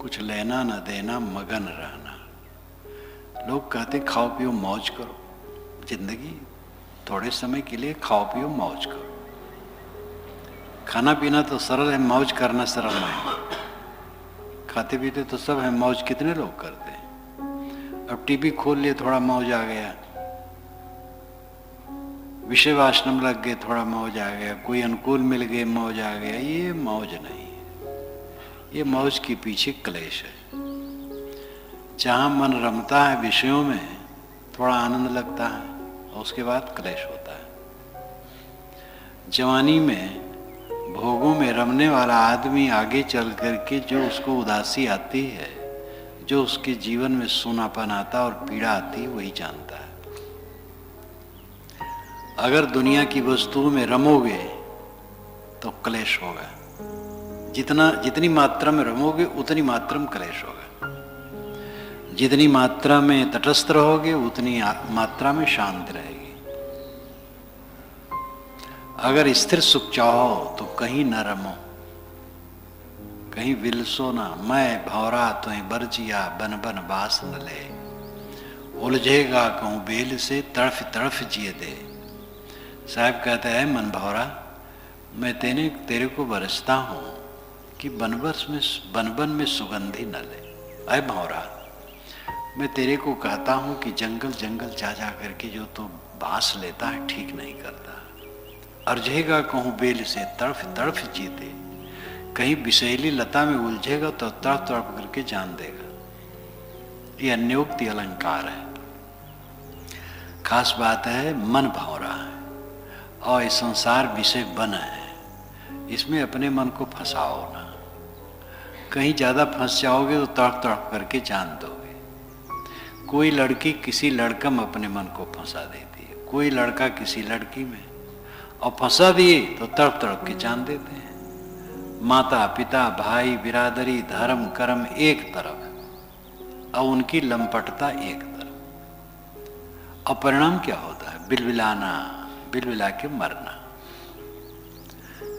कुछ लेना न देना मगन रहना। लोग कहते खाओ पियो मौज करो, जिंदगी थोड़े समय के लिए खाओ पियो मौज करो। खाना पीना तो सरल है, मौज करना सरल नहीं। खाते पीते तो सब है, मौज कितने लोग करते हैं। अब टीवी खोल लिए थोड़ा मौज आ गया, विषय वासना लग गए थोड़ा मौज आ गया, कोई अनुकूल मिल गए मौज आ गया। ये मौज नहीं है, ये मौज के पीछे क्लेश है। जहां मन रमता है विषयों में, थोड़ा आनंद लगता है और उसके बाद क्लेश होता है। जवानी में भोगों में रमने वाला आदमी आगे चल करके जो उसको उदासी आती है, जो उसके जीवन में सूनापन आता और पीड़ा आती है, वही जानता है। अगर दुनिया की वस्तुओं में रमोगे तो क्लेश होगा। जितनी मात्रा में रमोगे उतनी मात्रा में क्लेश होगा। जितनी मात्रा में तटस्थ रहोगे उतनी मात्रा में शांति रहेगी। अगर स्थिर सुख चाहो तो कहीं न रमो, कहीं विलसो ना। मैं भौरा तुम बरजिया बन बन बास न ले, उलझेगा कहूं बेल से तड़फ तड़फ जिए दे। साहब कहते हैं मन भौरा, मैं तेरे को बरसता हूं कि बनबन में सुगंधी न ले। अय भौरा, मैं तेरे को कहता हूं कि जंगल जंगल जा जा करके जो तू बांस लेता है ठीक नहीं करता। अर्झेगा कहूं बेल से तड़फ तड़फ जीते, कहीं विषैली लता में उलझेगा तो तड़फ तड़फ करके जान देगा। ये अन्योक्ति अलंकार है। खास बात है मन भौरा है और ये संसार विषय बन है, इसमें अपने मन को फंसाओ ना। कहीं ज्यादा फंस जाओगे तो तड़प तड़प करके जान दोगे। कोई लड़की किसी लड़का में अपने मन को फंसा देती है, कोई लड़का किसी लड़की में, और फंसा दिए तो तड़प तड़प के जान देते हैं। माता पिता भाई बिरादरी धर्म कर्म एक तरफ और उनकी लंपटता एक तरफ, और परिणाम क्या होता है? बिलबिलाना, बिलबिला के मरना।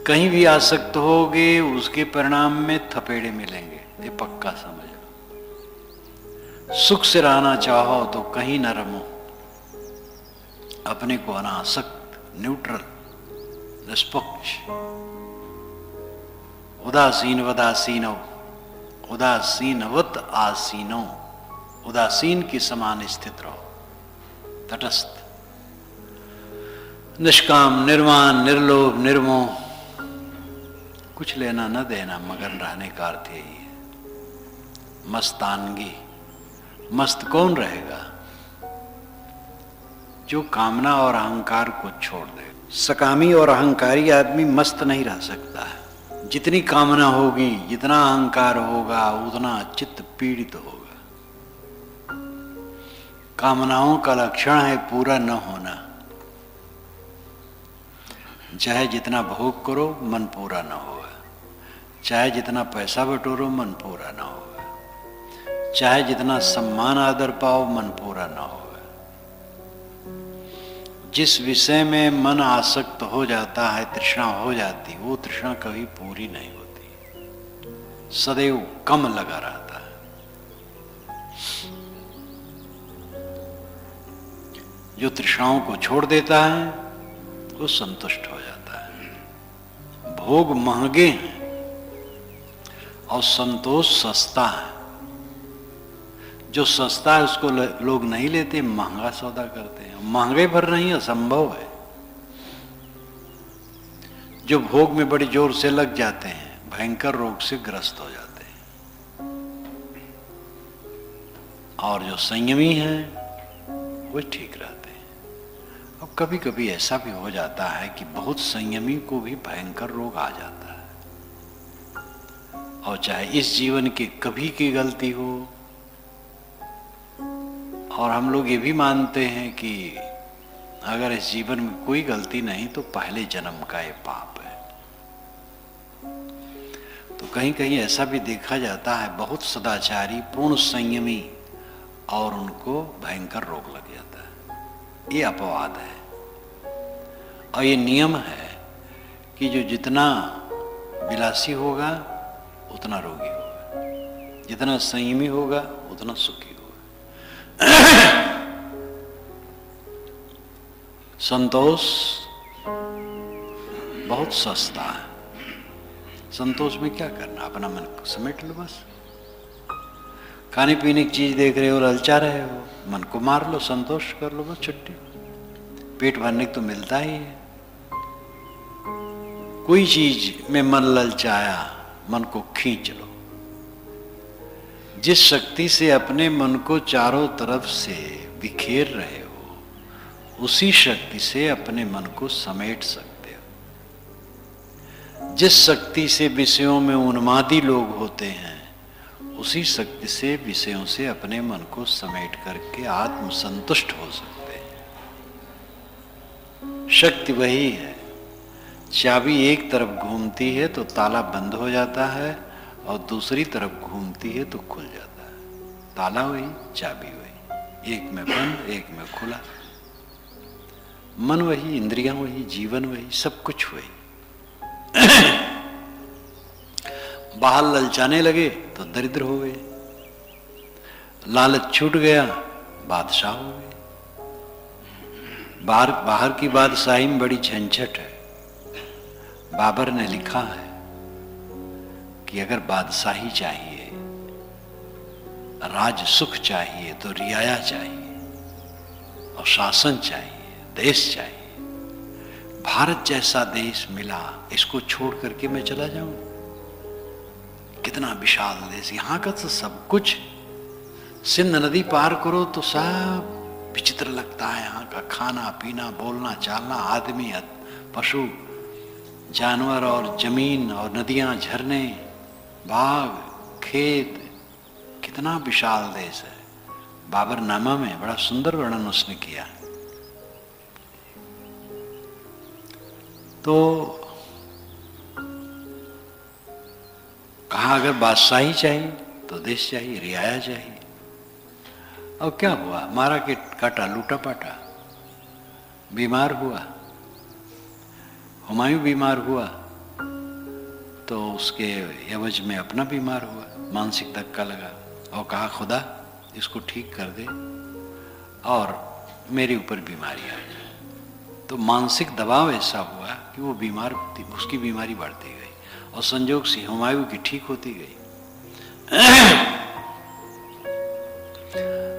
कहीं भी आसक्त होगे उसके परिणाम में थपेड़े मिलेंगे, ये पक्का समझो। सुख से रहना चाहो तो कहीं न रमो, अपने को अनासक्त, न्यूट्रल, निष्पक्ष, उदासीनवत आसीनो, उदासीन के समान स्थित रहो, तटस्थ, निष्काम, निर्वाण, निर्लोभ, निर्मोह, कुछ लेना न देना मगन रहने का अर्थ यही है। मस्तानगी, मस्त कौन रहेगा? जो कामना और अहंकार को छोड़ दे। सकामी और अहंकारी आदमी मस्त नहीं रह सकता है। जितनी कामना होगी, जितना अहंकार होगा, उतना चित्त पीड़ित होगा। कामनाओं का लक्षण है पूरा न होना। चाहे जितना भोग करो मन पूरा न होगा, चाहे जितना पैसा बटोरो मन पूरा न होगा, चाहे जितना सम्मान आदर पाओ मन पूरा न होगा। जिस विषय में मन आसक्त हो जाता है, तृष्णा हो जाती, वो तृष्णा कभी पूरी नहीं होती, सदैव कम लगा रहता है। जो तृष्णाओं को छोड़ देता है वो संतुष्ट हो जाता है। भोग महंगे हैं और संतोष सस्ता है। जो सस्ता है उसको लोग नहीं लेते, महंगा सौदा करते हैं। महंगे भर नहीं, असंभव है। जो भोग में बड़ी जोर से लग जाते हैं भयंकर रोग से ग्रस्त हो जाते हैं, और जो संयमी है वो ठीक रहते हैं। अब कभी कभी ऐसा भी हो जाता है कि बहुत संयमी को भी भयंकर रोग आ जाता है, और चाहे इस जीवन की कभी की गलती हो, और हम लोग ये भी मानते हैं कि अगर इस जीवन में कोई गलती नहीं तो पहले जन्म का ये पाप है। तो कहीं कहीं ऐसा भी देखा जाता है, बहुत सदाचारी पूर्ण संयमी और उनको भयंकर रोग लग जाता है। ये अपवाद है, और ये नियम है कि जो जितना विलासी होगा उतना रोगी होगा। जितना संयमी होगा उतना सुखी होगा। संतोष बहुत सस्ता है। संतोष में क्या करना, अपना मन को समेट लो बस। खाने पीने की चीज देख रहे हो, ललचा रहे हो, मन को मार लो, संतोष कर लो बस, छुट्टी। पेट भरने को तो मिलता ही है। कोई चीज में मन ललचाया, मन को खींच लो। जिस शक्ति से अपने मन को चारों तरफ से बिखेर रहे हो, उसी शक्ति से अपने मन को समेट सकते हो। जिस शक्ति से विषयों में उन्मादी लोग होते हैं, उसी शक्ति से विषयों से अपने मन को समेट करके आत्मसंतुष्ट हो सकते हैं। शक्ति वही है। चाबी एक तरफ घूमती है तो ताला बंद हो जाता है, और दूसरी तरफ घूमती है तो खुल जाता है। ताला वही, चाबी वही, एक में बंद एक में खुला। मन वही, इंद्रियां वही, जीवन वही, सब कुछ वही। बाहर ललचाने लगे तो दरिद्र हो गए, लालच छूट गया, बादशाह हो गए। बाहर की बादशाही में बड़ी झंझट है। बाबर ने लिखा है कि अगर बादशाही चाहिए, राज सुख चाहिए, तो रियाया चाहिए, और शासन चाहिए, देश चाहिए। भारत जैसा देश मिला, इसको छोड़ करके मैं चला जाऊं? कितना विशाल देश, यहां का तो सब कुछ। सिंध नदी पार करो तो सब विचित्र लगता है। यहाँ का खाना पीना, बोलना चालना, आदमी, पशु, जानवर, और जमीन, और नदियां, झरने, बाग, खेत, कितना विशाल देश है। बाबरनामा में बड़ा सुंदर वर्णन उसने किया। तो कहा, अगर बादशाही चाहिए तो देश चाहिए, रियाया चाहिए। और क्या हुआ, मारा के काटा, लूटा पाटा, बीमार हुआ। हुमायूं बीमार हुआ तो उसके एवज में अपना बीमार हुआ, मानसिक धक्का लगा, और कहा, खुदा इसको ठीक कर दे और मेरे ऊपर बीमारी आ जाए। तो मानसिक दबाव ऐसा हुआ कि वो बीमार, उसकी बीमारी बढ़ती गई, और संजोग से हुमायूं की ठीक होती गई।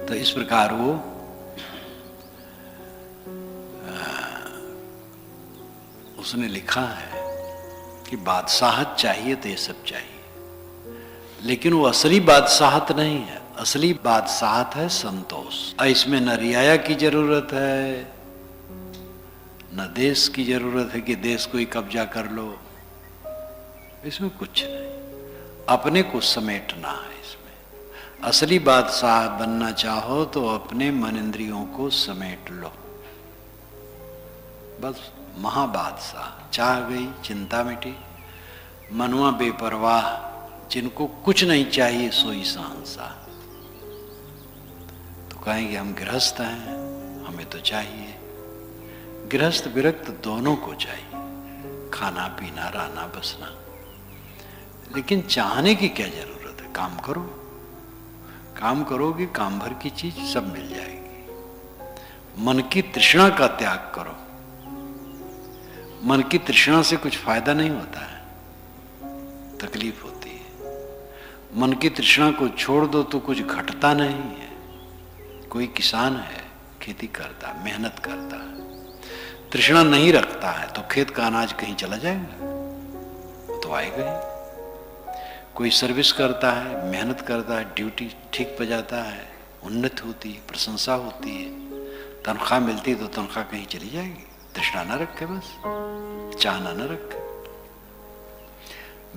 तो इस प्रकार वो उसने लिखा है कि बादशाहत चाहिए तो ये सब चाहिए, लेकिन वो असली बादशाहत नहीं है। असली बादशाहत है संतोष। इसमें न रियाया की जरूरत है, न देश की जरूरत है कि देश को ही कब्जा कर लो। इसमें कुछ नहीं, अपने को समेटना है। इसमें असली बादशाह बनना चाहो तो अपने मन इंद्रियों को समेट लो, बस। महाबादशाह, चाह गई, चिंता मिटी। मनुआ बेपरवाह, जिनको कुछ नहीं चाहिए सोई शहंशाह। तो कहेंगे हम गृहस्थ हैं, हमें तो चाहिए। गृहस्थ विरक्त दोनों को चाहिए, खाना पीना, रहना बसना। लेकिन चाहने की क्या जरूरत है? काम करो, काम करोगे, काम भर की चीज सब मिल जाएगी। मन की तृष्णा का त्याग करो। मन की तृष्णा से कुछ फायदा नहीं होता है, तकलीफ होती है। मन की तृष्णा को छोड़ दो तो कुछ घटता नहीं है। कोई किसान है, खेती करता, मेहनत करता है, तृष्णा नहीं रखता है तो खेत का अनाज कहीं चला जाएगा? तो आएगा ही। कोई सर्विस करता है, मेहनत करता है, ड्यूटी ठीक बजाता है, उन्नति होती है, प्रशंसा होती है, तनख्वाह मिलती है, तो तनख्वाह कहीं चली जाएगी। तृष्णा न रखे, बस चाहना न रखे।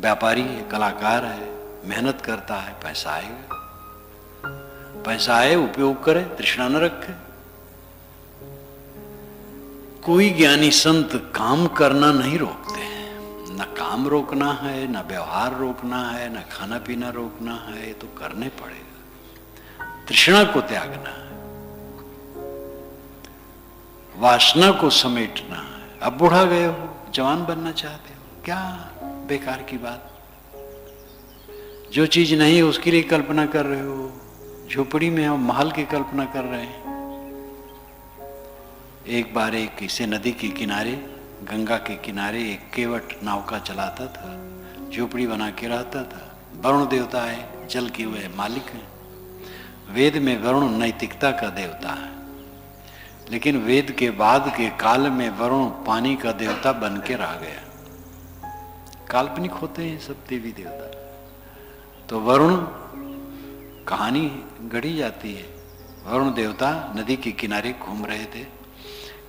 व्यापारी है, कलाकार है, मेहनत करता है, पैसा आएगा। पैसा आए, उपयोग करे, तृष्णा न रखे। कोई ज्ञानी संत काम करना नहीं रोकते हैं। न काम रोकना है, न व्यवहार रोकना है, न खाना पीना रोकना है, तो करने पड़ेगा। तृष्णा को त्यागना है, वासना को समेटना है। अब बूढ़ा गए हो, जवान बनना चाहते हो, क्या बेकार की बात। जो चीज नहीं है उसके लिए कल्पना कर रहे हो। झोपड़ी में हम महल की कल्पना कर रहे हैं। एक बार एक किसी नदी के किनारे, गंगा के किनारे एक केवट नौका चलाता था, झोपड़ी बना के रहता था। वरुण देवता है, जल के वे मालिक हैं। वेद में वरुण नैतिकता का देवता है, लेकिन वेद के बाद के काल में वरुण पानी का देवता बन के रह गया। काल्पनिक होते हैं सब देवी देवता। तो वरुण कहानी गढ़ी जाती है। वरुण देवता नदी के किनारे घूम रहे थे,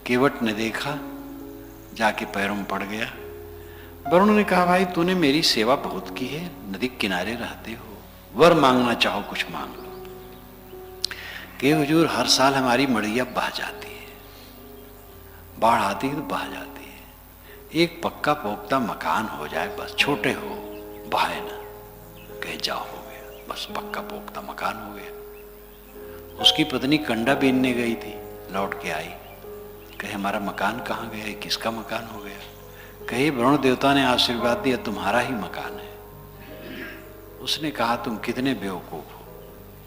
केवट ने देखा, जाके पैरों में पड़ गया। वरुण ने कहा, भाई तूने मेरी सेवा बहुत की है, नदी किनारे रहते हो, वर मांगना चाहो कुछ मांग लो। कि हुजूर हर साल हमारी मड़ैया बह जाती है, बाढ़ आती है तो बह जाती है, एक पक्का पोख्ता मकान हो जाए बस, छोटे हो बहाए ना। कहे जाओ, हो गया, बस पक्का पोख्ता मकान हो गया। उसकी पत्नी कंडा बीनने गई थी, लौट के आई, कहे हमारा मकान कहाँ गया, किसका मकान हो गया। कहे वरुण देवता ने आशीर्वाद दिया, तुम्हारा ही मकान है। उसने कहा तुम कितने बेवकूफ हो,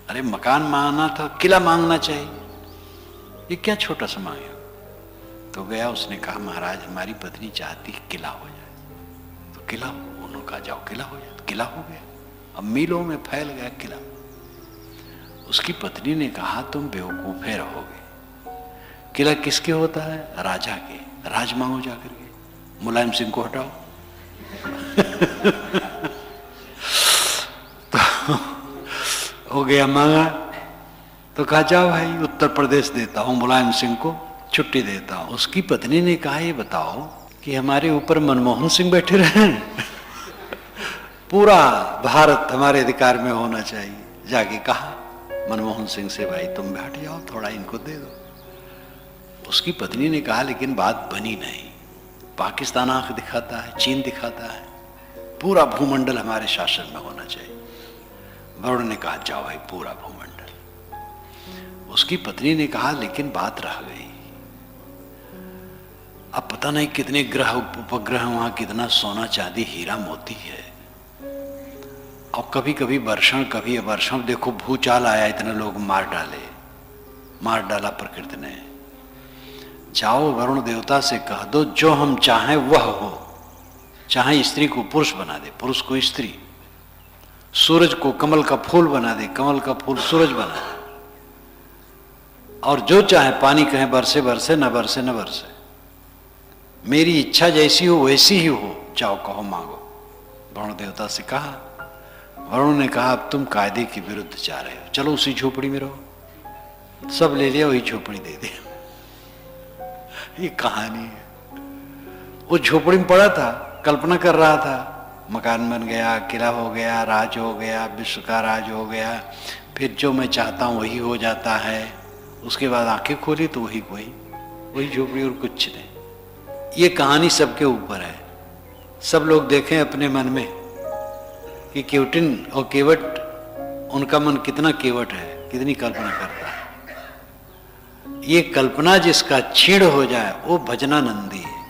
अरे मकान मांगना था, किला मांगना चाहिए, ये क्या छोटा सा मांगे। तो गया, उसने कहा महाराज हमारी पत्नी चाहती किला हो जाए, तो किला, उन्होंने कहा जाओ किला हो जाए, तो किला हो गया। अब मीलों में फैल गया किला। उसकी पत्नी ने कहा तुम बेवकूफे रहोगे, किला किसके होता है, राजा के, राज मांगो जाकर के, मुलायम सिंह को हटाओ। तो हो गया, मांगा, तो कहा जाओ भाई उत्तर प्रदेश देता हूं, मुलायम सिंह को छुट्टी देता हूं। उसकी पत्नी ने कहा ये बताओ कि हमारे ऊपर मनमोहन सिंह बैठे रहे, पूरा भारत हमारे अधिकार में होना चाहिए। जाके कहा मनमोहन सिंह से, भाई तुम बैठ जाओ, थोड़ा इनको दे दो। उसकी पत्नी ने कहा लेकिन बात बनी नहीं, पाकिस्तान आंख दिखाता है, चीन दिखाता है, पूरा भूमंडल हमारे शासन में होना चाहिए। वरुण ने कहा जाओ भाई पूरा भूमंडल। उसकी पत्नी ने कहा लेकिन बात रह गई, अब पता नहीं कितने ग्रह उपग्रह, वहां कितना सोना चांदी हीरा मोती है, और कभी कभी वर्षण, कभी अवर्षण, देखो भूचाल आया, इतने लोग मार डाला प्रकृति ने। जाओ वरुण देवता से कह दो जो हम चाहें वह हो, चाहे स्त्री को पुरुष बना दे, पुरुष को स्त्री, सूरज को कमल का फूल बना दे, कमल का फूल सूरज बना दे, और जो चाहे पानी कहे बरसे बरसे, न बरसे न बरसे, मेरी इच्छा जैसी हो वैसी ही हो, जाओ कहो मांगो। वरुण देवता से कहा। वरुण ने कहा अब तुम कायदे के विरुद्ध जा रहे हो, चलो उसी झोपड़ी में रहो। सब ले लिया, वही झोपड़ी दे दिया। ये कहानी है। वो झोपड़ी में पड़ा था, कल्पना कर रहा था, मकान बन गया, किला हो गया, राज हो गया, विश्व का राज हो गया, फिर जो मैं चाहता हूं वही हो जाता है। उसके बाद आंखें खोली तो वही झोपड़ी और कुछ नहीं। ये कहानी सबके ऊपर है। सब लोग देखें अपने मन में कि केवटिन और केवट, उनका मन कितना केवट है, कितनी कल्पना करता है। ये कल्पना जिसका छीड़ हो जाए वो भजनानंदी है।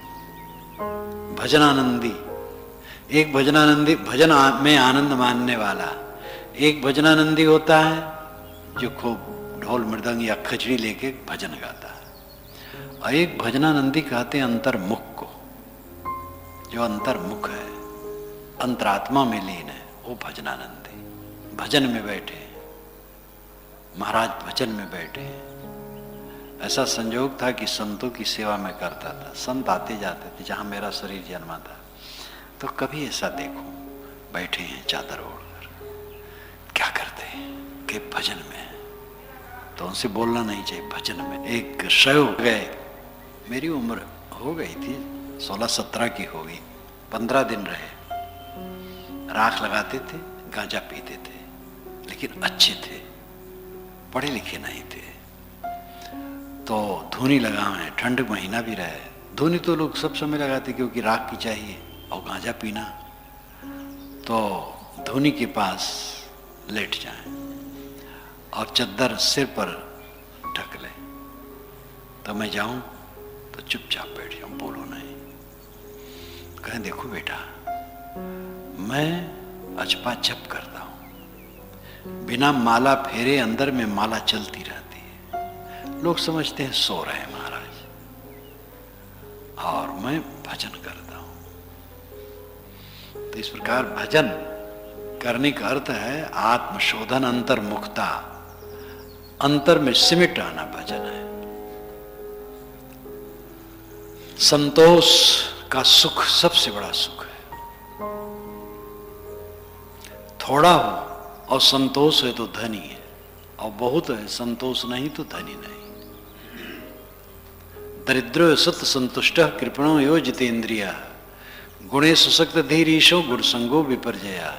भजनानंदी, एक भजनानंदी भजन में आनंद मानने वाला, एक भजनानंदी होता है जो खूब ढोल मृदंग या खचड़ी लेके भजन गाता है, और एक भजनानंदी कहते हैं अंतर्मुख को, जो अंतर्मुख है, अंतरात्मा में लीन है, वो भजनानंदी। भजन में बैठे, महाराज भजन में बैठे। ऐसा संयोग था कि संतों की सेवा में करता था, संत आते जाते थे जहां मेरा शरीर जन्मा था, तो कभी ऐसा देखो बैठे हैं चादर ओढ़कर, क्या करते हैं कि भजन में, तो उनसे बोलना नहीं चाहिए, भजन में। एक शव गए, मेरी उम्र हो गई थी 16-17 की होगी, 15 दिन रहे, राख लगाते थे, गांजा पीते थे, लेकिन अच्छे थे, पढ़े लिखे नहीं थे। तो धूनी लगाए, ठंड महीना भी रहे, धूनी तो लोग सब समय लगाते क्योंकि राख की चाहिए, और गांजा पीना, तो धूनी के पास लेट जाएं और चद्दर सिर पर ढक लें। तो मैं जाऊं तो चुपचाप बैठ जाऊं, बोलो नहीं। कहें देखो बेटा, मैं अचपा जप करता हूं, बिना माला फेरे अंदर में माला चलती रहती है। लोग समझते हैं सो रहे हैं महाराज, और मैं भजन करता हूं। तो इस प्रकार भजन करने का अर्थ है आत्मशोधन, अंतर्मुखता, अंतर में सिमट आना भजन है। संतोष का सुख सबसे बड़ा सुख है। थोड़ा हो और संतोष है तो धनी है, और बहुत है संतोष नहीं तो धनी नहीं। दरिद्रो सत संतुष्ट कृपणो यो जितेन्द्रिया गुणे सुशक्त धीरीशो गुण संगो विपर्जया।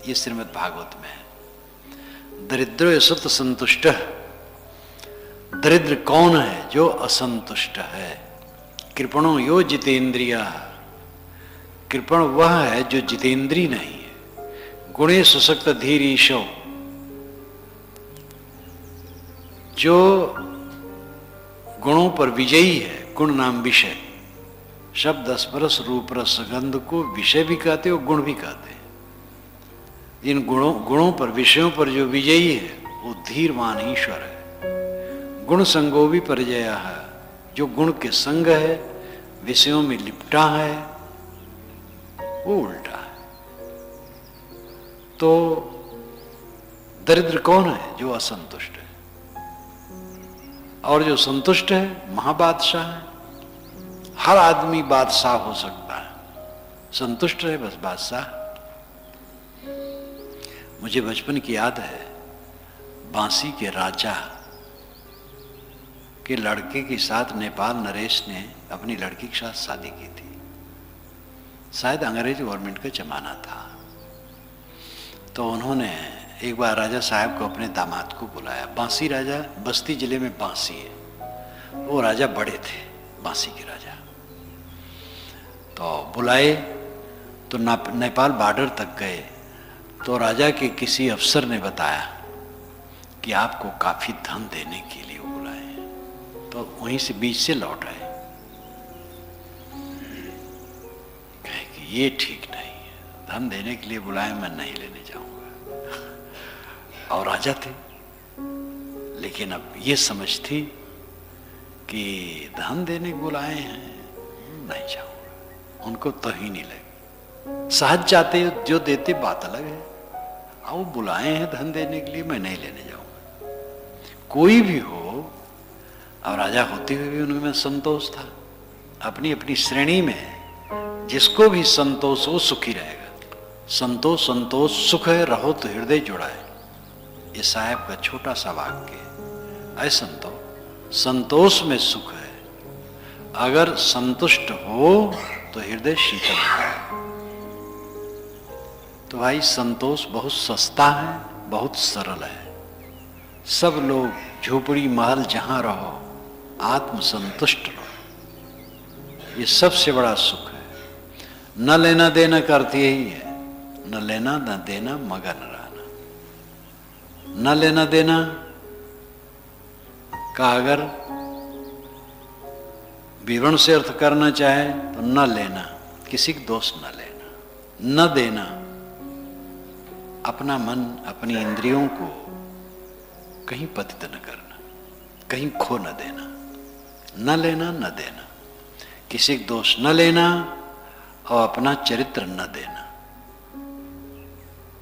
ये श्रीमद् भागवत में है। दरिद्रो सत संतुष्ट, दरिद्र कौन है? जो असंतुष्ट है। कृपणो यो जितेन्द्रिया, कृपण वह है जो जितेंद्री नहीं है। गुणे सुशक्त धीरीशो, जो गुणों पर विजयी है। गुण नाम विषय, शब्द स्पर्श रूप रस गंध को विषय भी कहते हो, गुण भी कहते हैं। इन गुणों पर, विषयों पर जो विजयी है वो धीरवान ईश्वर है। गुण संगो भी परिजया है, जो गुण के संग है, विषयों में लिपटा है, वो उल्टा है। तो दरिद्र कौन है? जो असंतुष्ट है। और जो संतुष्ट है महाबादशाह है। हर आदमी बादशाह हो सकता है, संतुष्ट रहे बस बादशाह। मुझे बचपन की याद है, बांसी के राजा के लड़के के साथ नेपाल नरेश ने अपनी लड़की के साथ शादी की थी। शायद अंग्रेज गवर्नमेंट का जमाना था। तो उन्होंने एक बार राजा साहब को अपने दामाद को बुलाया। बांसी राजा, बस्ती जिले में बांसी है। वो राजा बड़े थे, बांसी के राजा। तो बुलाए तो नेपाल बॉर्डर तक गए। तो राजा के किसी अफसर ने बताया कि आपको काफी धन देने के लिए वो बुलाए। तो वहीं से बीच से लौट आए। कहे कि ये ठीक नहीं है, धन देने के लिए बुलाए, मैं नहीं लेने जाऊंगा। और राजा थे, लेकिन अब ये समझ थी कि धन देने बुलाए हैं, नहीं जाऊंगा। उनको तो ही नहीं लगे। सहज जाते जो देते बात अलग है। आओ बुलाए हैं धन देने के लिए, मैं नहीं लेने जाऊंगा। कोई भी हो, और राजा होते हुए भी उनमें संतोष था। अपनी अपनी श्रेणी में जिसको भी संतोष हो सुखी रहेगा। संतोष संतोष सुख है, रहो तो हृदय जुड़ा है। ये साहब का छोटा सा वाक्य है। ऐ संतो, संतोष में सुख है। अगर संतुष्ट हो तो हृदय शीतल है। तो भाई संतोष बहुत सस्ता है, बहुत सरल है। सब लोग झोपड़ी महल जहां रहो, आत्म संतुष्ट रहो। ये सबसे बड़ा सुख है। न लेना देना का अर्थ यही है। न लेना न देना, मगन रहना। न लेना देना का अगर विवरण से अर्थ करना चाहे तो न लेना, किसी का दोष न लेना। न देना, अपना मन, अपनी इंद्रियों को कहीं पतित न करना, कहीं खो न देना। न लेना न देना, किसी का दोष न लेना और अपना चरित्र न देना।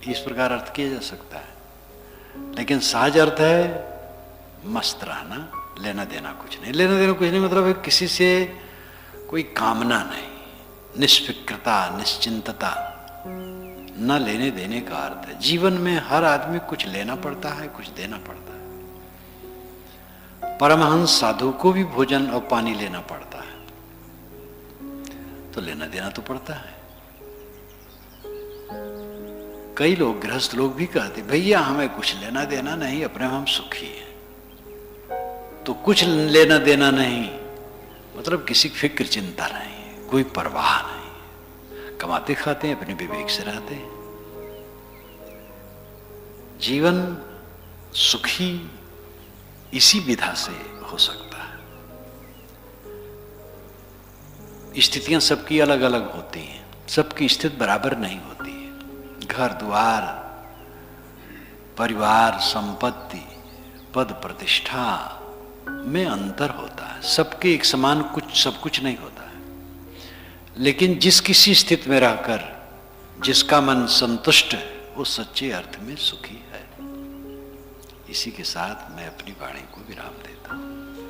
इस प्रकार अर्थ किया जा सकता है। लेकिन सहज अर्थ है मस्त रहना, लेना देना कुछ नहीं। लेना देना कुछ नहीं मतलब है किसी से कोई कामना नहीं, निष्फिक्रता, निश्चिंतता। न लेने देने का अर्थ है जीवन में हर आदमी कुछ लेना पड़ता है, कुछ देना पड़ता है। परमहंस साधु को भी भोजन और पानी लेना पड़ता है, तो लेना देना तो पड़ता है। कई लोग, गृहस्थ लोग भी कहते भैया हमें कुछ लेना देना नहीं, अपने हम सुखी हैं। तो कुछ लेना देना नहीं मतलब किसी की फिक्र चिंता नहीं, कोई परवाह नहीं, कमाते खाते हैं, अपने विवेक से रहते हैं। जीवन सुखी इसी विधा से हो सकता है। स्थितियां सबकी अलग अलग होती हैं, सबकी स्थिति बराबर नहीं होती है। घर द्वार, परिवार, संपत्ति, पद, प्रतिष्ठा में अंतर होता है। सबके एक समान कुछ सब कुछ नहीं होता है, लेकिन जिस किसी स्थिति में रहकर जिसका मन संतुष्ट है वो सच्चे अर्थ में सुखी है। इसी के साथ मैं अपनी वाणी को विराम देता हूं।